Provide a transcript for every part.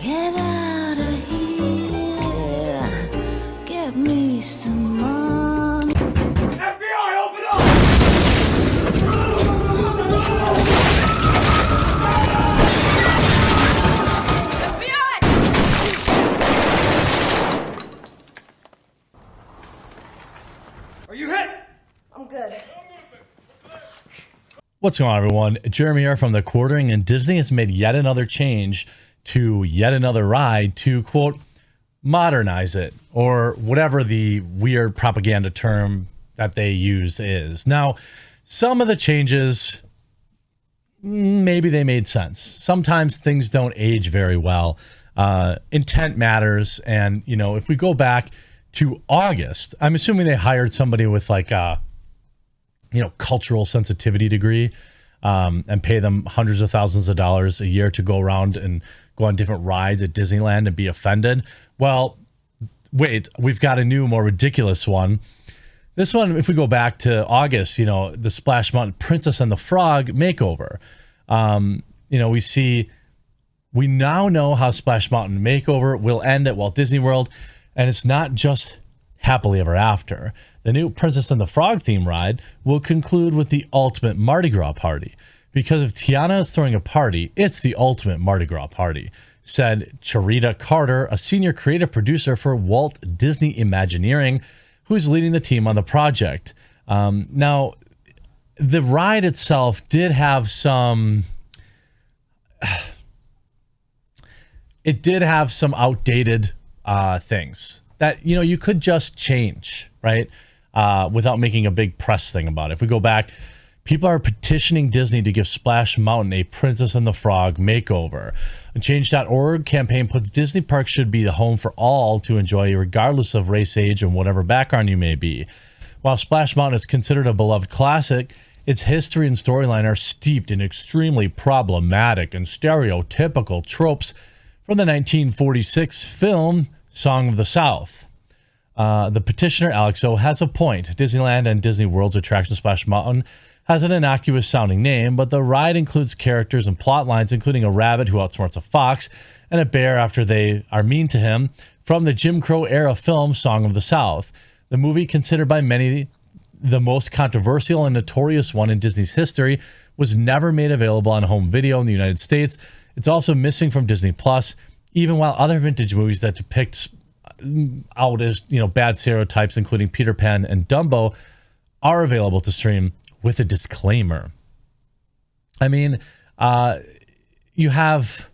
Get out of here. Get me some money. FBI, open up! Are you hit? I'm good. What's going on, everyone? Jeremy here from The Quartering, and Disney has made yet another change to yet another ride to, quote, modernize it, or whatever the weird propaganda term that they use is. Now, some of the changes, maybe they made sense. Sometimes things don't age very well. Intent matters, and, you know, if we go back to August, I'm assuming they hired somebody with like a cultural sensitivity degree, and pay them hundreds of thousands of dollars a year to go around and go on different rides at Disneyland and be offended. Well, wait, we've got a new, more ridiculous one. This one, if we go back to August, the Splash Mountain Princess and the Frog makeover. We now know how Splash Mountain makeover will end at Walt Disney World, and it's not just happily ever after. The new Princess and the Frog theme ride will conclude with the ultimate Mardi Gras party. Because if Tiana is throwing a party, it's the ultimate Mardi Gras party, said Charita Carter, a senior creative producer for Walt Disney Imagineering, who's leading the team on the project. Now, the ride itself did have some... It did have some outdated things that, you could just change, right? Without making a big press thing about it. If we go back, people are petitioning Disney to give Splash Mountain a Princess and the Frog makeover. A Change.org campaign puts Disney Parks should be the home for all to enjoy, regardless of race, age, and whatever background you may be. While Splash Mountain is considered a beloved classic, its history and storyline are steeped in extremely problematic and stereotypical tropes from the 1946 film Song of the South. The petitioner, Alex O, has a point. Disneyland and Disney World's attraction Splash Mountain has an innocuous sounding name, but the ride includes characters and plot lines, including a rabbit who outsmarts a fox and a bear after they are mean to him, from the Jim Crow era film Song of the South. The movie, considered by many the most controversial and notorious one in Disney's history, was never made available on home video in the United States. It's also missing from Disney Plus, even while other vintage movies that depict out as bad stereotypes, including Peter Pan and Dumbo, are available to stream with a disclaimer. I mean, you have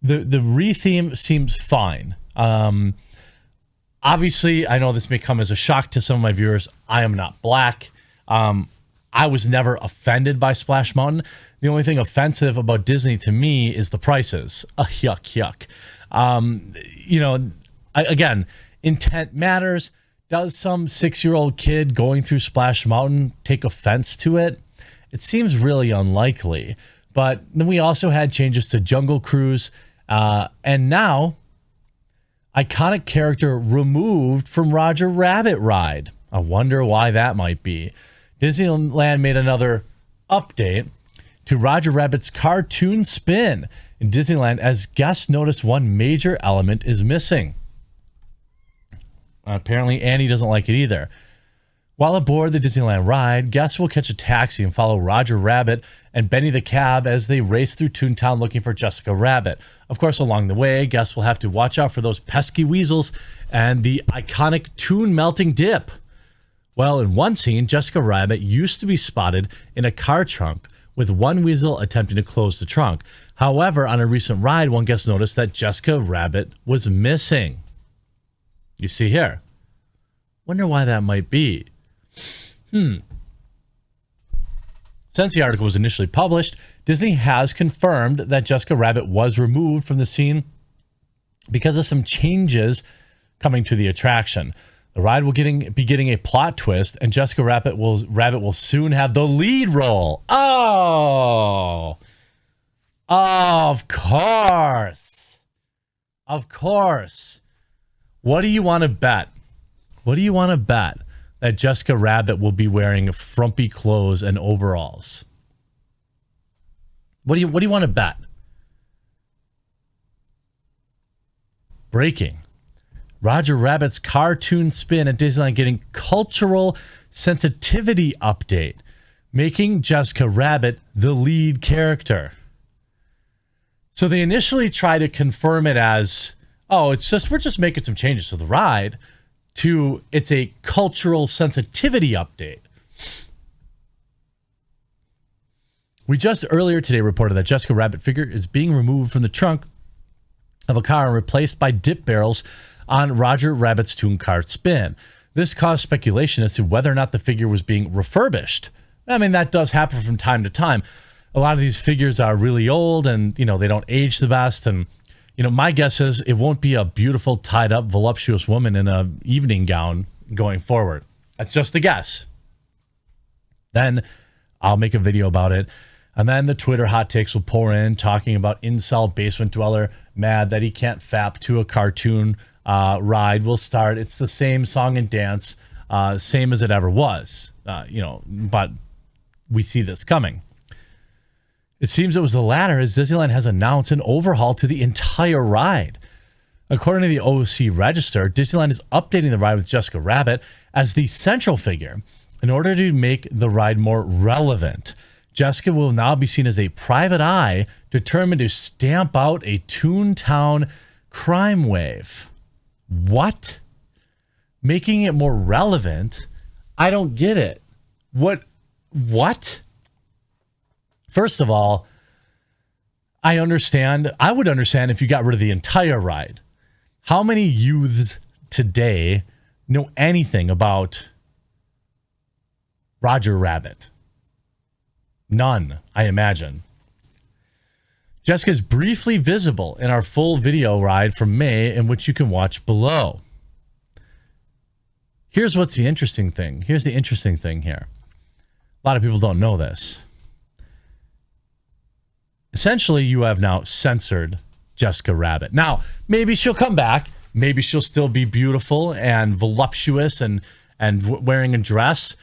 the retheme seems fine. Obviously, I know this may come as a shock to some of my viewers. I am not black. I was never offended by Splash Mountain. The only thing offensive about Disney to me is the prices. Yuck. Again, intent matters. Does some 6-year-old kid going through Splash Mountain take offense to it? It seems really unlikely. But then we also had changes to Jungle Cruise, and now iconic character removed from Roger Rabbit ride. I wonder why that might be. Disneyland made another update to Roger Rabbit's cartoon spin in Disneyland as guests notice one major element is missing. Apparently, Annie doesn't like it either. While aboard the Disneyland ride, guests will catch a taxi and follow Roger Rabbit and Benny the Cab as they race through Toontown looking for Jessica Rabbit. Of course, along the way, guests will have to watch out for those pesky weasels and the iconic Toon melting dip. Well, in one scene, Jessica Rabbit used to be spotted in a car trunk with one weasel attempting to close the trunk. However, on a recent ride, one guest noticed that Jessica Rabbit was missing. You see here. Wonder why that might be. Since the article was initially published, Disney has confirmed that Jessica Rabbit was removed from the scene because of some changes coming to the attraction. The ride will be getting a plot twist, and Jessica Rabbit will soon have the lead role. Oh, of course. What do you want to bet? That Jessica Rabbit will be wearing frumpy clothes and overalls? What do you want to bet? Breaking. Roger Rabbit's cartoon spin at Disneyland getting cultural sensitivity update, making Jessica Rabbit the lead character. So they initially try to confirm it as, oh, we're just making some changes to the ride, to it's a cultural sensitivity update. We just earlier today reported that Jessica Rabbit figure is being removed from the trunk of a car and replaced by dip barrels on Roger Rabbit's Toon Car Spin. This caused speculation as to whether or not the figure was being refurbished. I mean, that does happen from time to time. A lot of these figures are really old and, they don't age the best. And, my guess is it won't be a beautiful, tied up, voluptuous woman in an evening gown going forward. That's just a guess. Then I'll make a video about it. And then the Twitter hot takes will pour in, talking about incel basement dweller mad that he can't fap to a cartoon ride will start. It's the same song and dance, same as it ever was, but we see this coming. It seems it was the latter, as Disneyland has announced an overhaul to the entire ride. According to the OC Register, Disneyland is updating the ride with Jessica Rabbit as the central figure in order to make the ride more relevant. Jessica will now be seen as a private eye determined to stamp out a Toontown crime wave. What? Making it more relevant? I don't get it. What? First of all, I would understand if you got rid of the entire ride. How many youths today know anything about Roger Rabbit? None, I imagine. Jessica's briefly visible in our full video ride from May, in which you can watch below. Here's the interesting thing here. A lot of people don't know this. Essentially, you have now censored Jessica Rabbit. Now, maybe she'll come back. Maybe she'll still be beautiful and voluptuous and wearing a dress.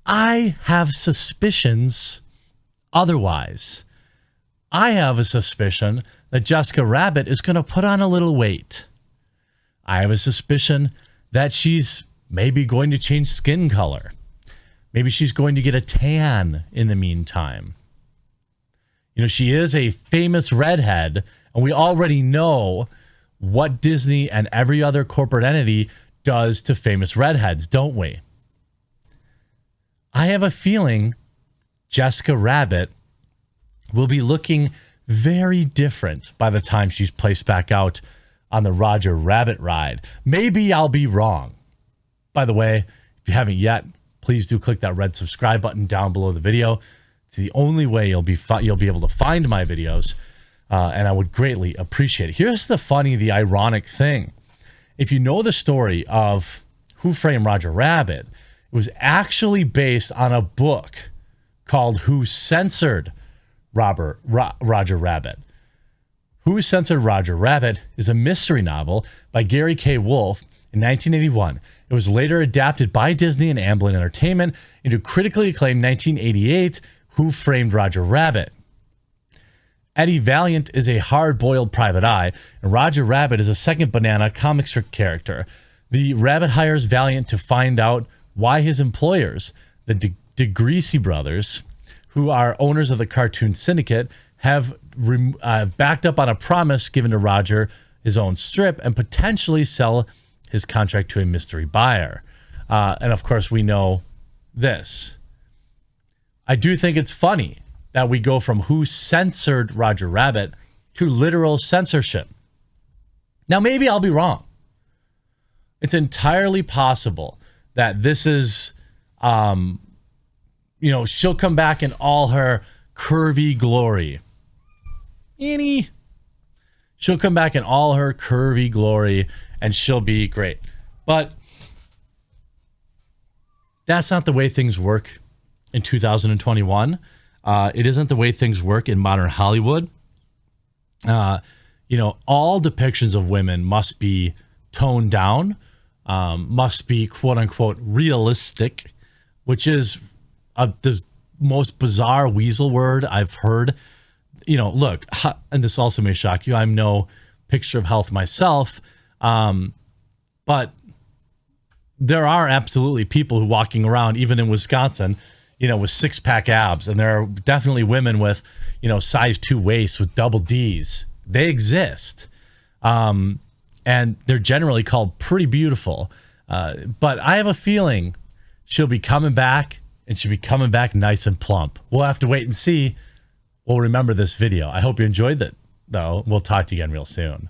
I have suspicions otherwise. I have a suspicion that Jessica Rabbit is going to put on a little weight. I have a suspicion that she's maybe going to change skin color. Maybe she's going to get a tan in the meantime. She is a famous redhead, and we already know what Disney and every other corporate entity does to famous redheads, don't we? I have a feeling Jessica Rabbit will be looking very different by the time she's placed back out on the Roger Rabbit ride. Maybe I'll be wrong. By the way, if you haven't yet, please do click that red subscribe button down below the video. It's the only way you'll be able to find my videos, and I would greatly appreciate it. Here's the ironic thing. If you know the story of Who Framed Roger Rabbit, it was actually based on a book called Who Censored Roger Rabbit. Who Censored Roger Rabbit is a mystery novel by Gary K. Wolfe in 1981. It was later adapted by Disney and Amblin Entertainment into critically acclaimed 1988 Who Framed Roger Rabbit. Eddie Valiant is a hard-boiled private eye, and Roger Rabbit is a second banana comic strip character. The Rabbit hires Valiant to find out why his employers, the DeGreasy brothers, who are owners of the Cartoon Syndicate, have backed up on a promise given to Roger, his own strip, and potentially sell his contract to a mystery buyer. And of course, we know this. I do think it's funny that we go from Who Censored Roger Rabbit to literal censorship. Now, maybe I'll be wrong. It's entirely possible that this is, she'll come back in all her curvy glory. She'll come back in all her curvy glory and she'll be great. But that's not the way things work in 2021. It isn't the way things work in modern Hollywood. All depictions of women must be toned down, must be quote unquote realistic, which is the most bizarre weasel word I've heard. Look, and this also may shock you, I'm no picture of health myself. But there are absolutely people who walking around, even in Wisconsin, you know, with 6-pack abs. And there are definitely women with, you know, size 2 waists with double Ds. They exist. And they're generally called pretty beautiful. But I have a feeling she'll be coming back, and she'll be coming back nice and plump. We'll have to wait and see. We'll remember this video. I hope you enjoyed it, though. We'll talk to you again real soon.